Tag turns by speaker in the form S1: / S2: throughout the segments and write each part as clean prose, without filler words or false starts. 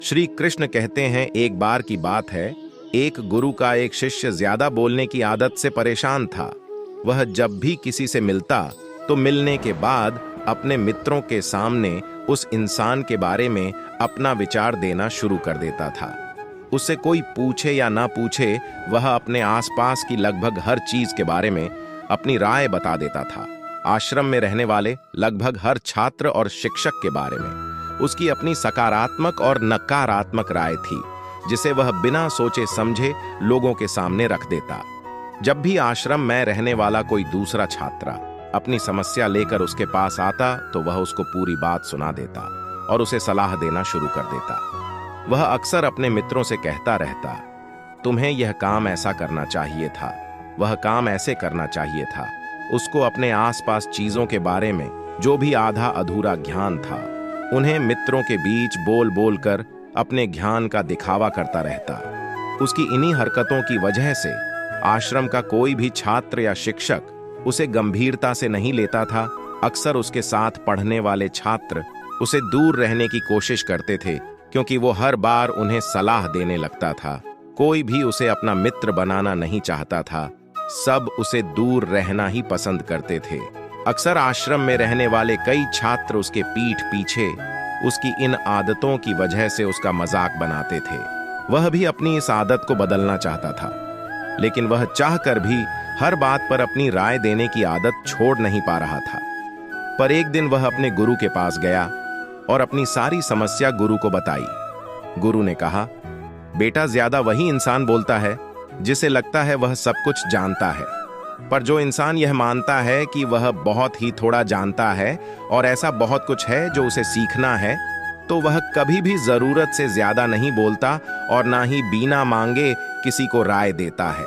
S1: श्री कृष्ण कहते हैं, एक बार की बात है, एक गुरु का एक शिष्य ज्यादा बोलने की आदत से परेशान था। वह जब भी किसी से मिलता तो मिलने के बाद अपने मित्रों के सामने उस इंसान के बारे में अपना विचार देना शुरू कर देता था। उससे कोई पूछे या ना पूछे, वह अपने आसपास की लगभग हर चीज के बारे में अपनी राय बता देता था। आश्रम में रहने वाले लगभग हर छात्र और शिक्षक के बारे में उसकी अपनी सकारात्मक और नकारात्मक राय थी, जिसे वह बिना सोचे समझे लोगों के सामने रख देता। जब भी आश्रम में रहने वाला कोई दूसरा छात्र अपनी समस्या लेकर उसके पास आता तो वह उसको पूरी बात सुना देता और उसे सलाह देना शुरू कर देता। वह अक्सर अपने मित्रों से कहता रहता, तुम्हें यह काम ऐसा करना चाहिए था, वह काम ऐसे करना चाहिए था। उसको अपने आसपास चीजों के बारे में जो भी आधा अधूरा ज्ञान था, उन्हें मित्रों के बीच बोल बोल कर अपने ज्ञान का दिखावा करता रहता। उसकी इन्हीं हरकतों की वजह से आश्रम का कोई भी छात्र या शिक्षक उसे गंभीरता से नहीं लेता था। अक्सर उसके साथ पढ़ने वाले छात्र उसे दूर रहने की कोशिश करते थे, क्योंकि वो हर बार उन्हें सलाह देने लगता था। कोई भी उसे अपना मित्र बनाना नहीं चाहता था, सब उसे दूर रहना ही पसंद करते थे। अक्सर आश्रम में रहने वाले कई छात्र उसके पीठ पीछे उसकी इन आदतों की वजह से उसका मजाक बनाते थे। वह भी अपनी इस आदत को बदलना चाहता था, लेकिन वह चाहकर भी हर बात पर अपनी राय देने की आदत छोड़ नहीं पा रहा था। पर एक दिन वह अपने गुरु के पास गया और अपनी सारी समस्या गुरु को बताई। गुरु ने कहा, बेटा, ज्यादा वही इंसान बोलता है जिसे लगता है वह सब कुछ जानता है, पर जो इंसान यह मानता है कि वह बहुत ही थोड़ा जानता है और ऐसा बहुत कुछ है जो उसे सीखना है, तो वह कभी भी जरूरत से ज्यादा नहीं बोलता और ना ही बिना मांगे किसी को राय देता है।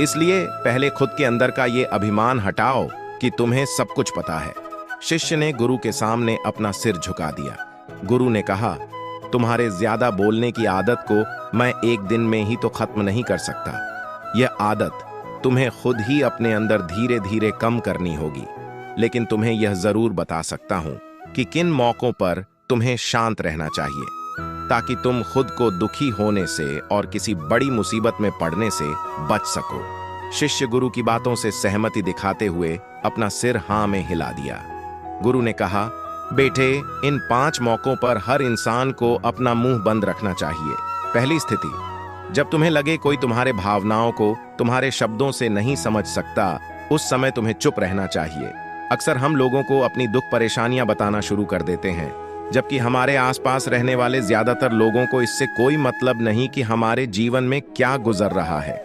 S1: इसलिए पहले खुद के अंदर का ये अभिमान हटाओ कि तुम्हें सब कुछ पता है। शिष्य ने गुरु के सामने अपना सिर झुका दिया। गुरु ने कहा, तुम्हारे ज्यादा बोलने की आदत को मैं एक दिन में ही तो खत्म नहीं कर सकता। यह आदत तुम्हें खुद ही अपने अंदर धीरे धीरे कम करनी होगी, लेकिन तुम्हें यह जरूर बता सकता हूं कि किन मौकों पर तुम्हें शांत रहना चाहिए, ताकि तुम खुद को दुखी होने से और किसी बड़ी मुसीबत में पड़ने से बच सको। शिष्य गुरु की बातों से सहमति दिखाते हुए अपना सिर हां में हिला दिया। गुरु ने कहा, बेटे, इन 5 मौकों पर हर इंसान को अपना मुंह बंद रखना चाहिए। पहली स्थिति, जब तुम्हें लगे कोई तुम्हारे भावनाओं को तुम्हारे शब्दों से नहीं समझ सकता, उस समय तुम्हें चुप रहना चाहिए। अक्सर हम लोगों को अपनी दुख परेशानियां बताना शुरू कर देते हैं, जबकि हमारे आसपास रहने वाले ज्यादातर लोगों को इससे कोई मतलब नहीं कि हमारे जीवन में क्या गुजर रहा है।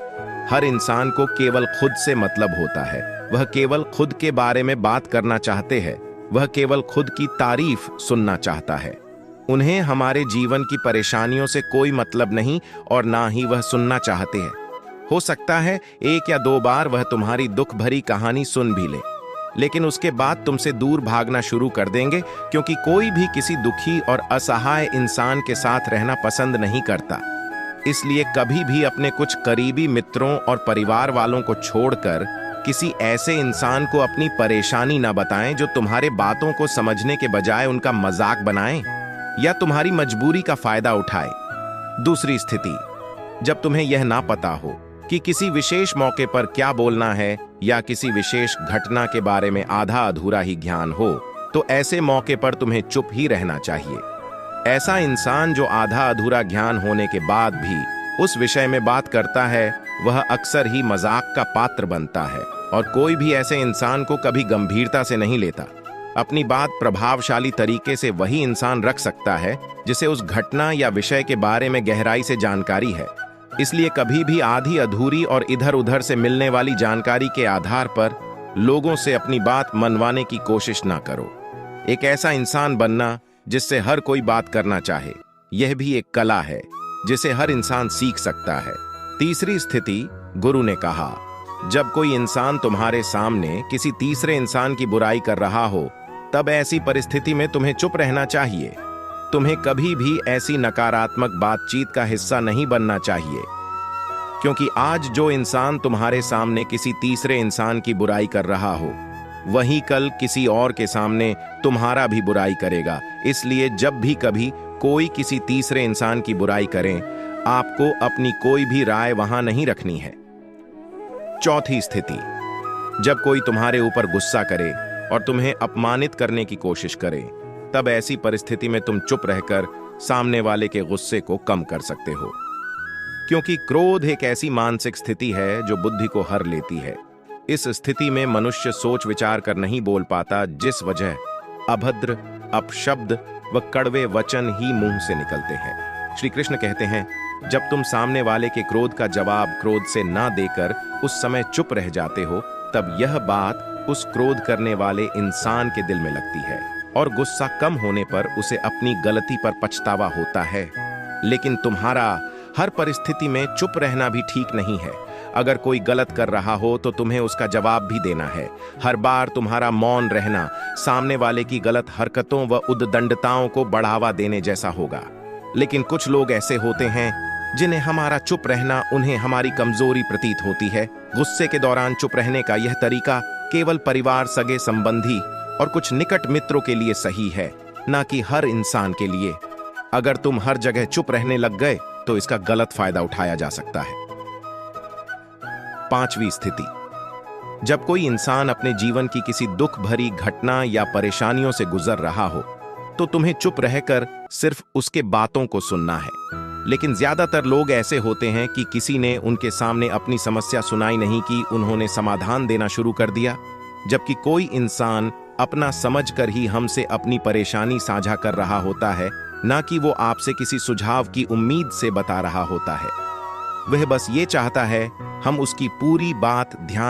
S1: हर इंसान को केवल खुद से मतलब होता है। वह केवल खुद के बारे में बात करना चाहते हैं। वह केवल खुद की तारीफ सुनना चाहता है। उन्हें हमारे जीवन की परेशानियों से कोई मतलब नहीं और ना ही वह सुनना चाहते हैं। हो सकता है 1 या 2 बार वह तुम्हारी दुख भरी कहानी सुन भी ले, लेकिन उसके बाद तुमसे दूर भागना शुरू कर देंगे, क्योंकि कोई भी किसी दुखी और असहाय इंसान के साथ रहना पसंद नहीं करता। इसलिए कभी भी अपने कुछ करीबी मित्रों और परिवार वालों को छोड़कर किसी ऐसे इंसान को अपनी परेशानी न बताएं जो तुम्हारे बातों को समझने के बजाय उनका मजाक बनाए या तुम्हारी मजबूरी का फायदा उठाए। दूसरी स्थिति, जब तुम्हें यह ना पता हो कि किसी विशेष मौके पर क्या बोलना है या किसी विशेष घटना के बारे में आधा अधूरा ही ज्ञान हो, तो ऐसे मौके पर तुम्हें चुप ही रहना चाहिए। ऐसा इंसान जो आधा अधूरा ज्ञान होने के बाद भी उस विषय में बात करता है, वह अक्सर ही मजाक का पात्र बनता है और कोई भी ऐसे इंसान को कभी गंभीरता से नहीं लेता। अपनी बात प्रभावशाली तरीके से वही इंसान रख सकता है जिसे उस घटना या विषय के बारे में गहराई से जानकारी है। इसलिए कभी भी आधी अधूरी और इधर उधर से मिलने वाली जानकारी के आधार पर लोगों से अपनी बात मनवाने की कोशिश ना करो। एक ऐसा इंसान बनना जिससे हर कोई बात करना चाहे, यह भी एक कला है जिसे हर इंसान सीख सकता है। तीसरी स्थिति, गुरु ने कहा, जब कोई इंसान तुम्हारे सामने किसी तीसरे इंसान की बुराई कर रहा हो, तब ऐसी परिस्थिति में तुम्हें चुप रहना चाहिए। तुम्हें कभी भी ऐसी नकारात्मक बातचीत का हिस्सा नहीं बनना चाहिए, क्योंकि आज जो इंसान तुम्हारे सामने किसी तीसरे इंसान की बुराई कर रहा हो, वही कल किसी और के सामने तुम्हारा भी बुराई करेगा। इसलिए जब भी कभी कोई किसी तीसरे इंसान की बुराई करे, आपको अपनी कोई भी राय वहां नहीं रखनी है। चौथी स्थिति, जब कोई तुम्हारे ऊपर गुस्सा करे और तुम्हें अपमानित करने की कोशिश करे, तब ऐसी परिस्थिति में तुम चुप रहकर सामने वाले के गुस्से को कम कर सकते हो, क्योंकि क्रोध एक ऐसी मानसिक स्थिति है जो बुद्धि को हर लेती है। इस स्थिति में मनुष्य सोच विचार कर नहीं बोल पाता, जिस वजह अभद्र, अपशब्द व कड़वे वचन ही मुंह से निकलते हैं। श्री कृष्ण कहते हैं, जब तुम सामने वाले के क्रोध का जवाब क्रोध से ना देकर उस समय चुप रह जाते हो, तब यह बात उस क्रोध करने वाले इंसान के दिल में लगती है और गुस्सा कम होने पर उसे अपनी गलती पर पछतावा होता है। लेकिन तुम्हारा हर परिस्थिति में चुप रहना भी ठीक नहीं है। अगर कोई गलत कर रहा हो तो तुम्हें उसका जवाब भी देना है। हर बार तुम्हारा मौन रहना सामने वाले की गलत हरकतों व उद्दंडताओं को बढ़ावा देने जैसा होगा। लेकिन कुछ लोग ऐसे होते हैं जिन्हें हमारा चुप रहना उन्हें हमारी कमजोरी प्रतीत होती है। गुस्से के दौरान चुप रहने का यह तरीका केवल परिवार, सगे संबंधी और कुछ निकट मित्रों के लिए सही है, ना कि हर इंसान के लिए। अगर तुम हर जगह चुप रहने लग गए तो इसका गलत फायदा उठाया जा सकता है। पांचवी स्थिति, जब कोई इंसान अपने जीवन की किसी दुख भरी घटना या परेशानियों से गुजर रहा हो, तो तुम्हें चुप रहकर सिर्फ उसके बातों को सुनना है। लेकिन ज्यादातर लोग ऐसे होते हैं कि किसी ने उनके सामने अपनी समस्या सुनाई नहीं की, उन्होंने समाधान देना शुरू कर दिया, जबकि कोई इंसान अपना समझकर ही हमसे अपनी परेशानी साझा कर रहा होता है, ना कि वो आपसे किसी सुझाव की उम्मीद से बता रहा होता है। वह बस ये चाहता है हम उसकी पूरी बात ध्यान